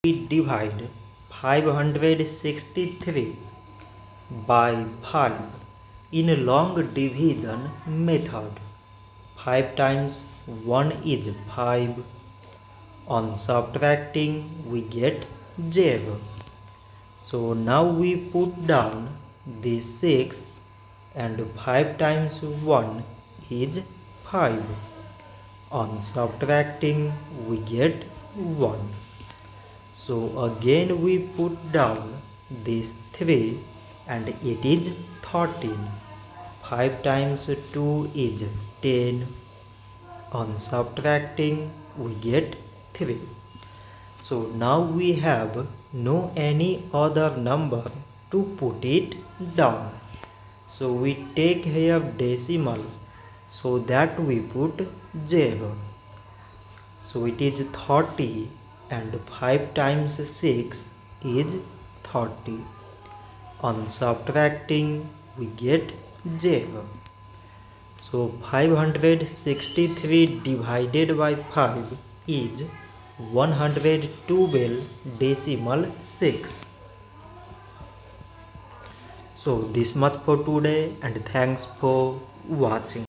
we divide 563 by 5 in a long division method. 5 times 1 is 5. On subtracting we get 0. So now we put down this 6 and 5 times 1 is 5. On subtracting we get 1. So again we put down this 3 and it is 13. 5 times 2 is 10. On subtracting we get 3. So now we have no any other number to put it down. So we take here decimal so that we put 0. So it is 30 and 5 times 6 is 30. On subtracting we get 0. So 563 divided by 5 is 112.6. So this much for today and thanks for watching.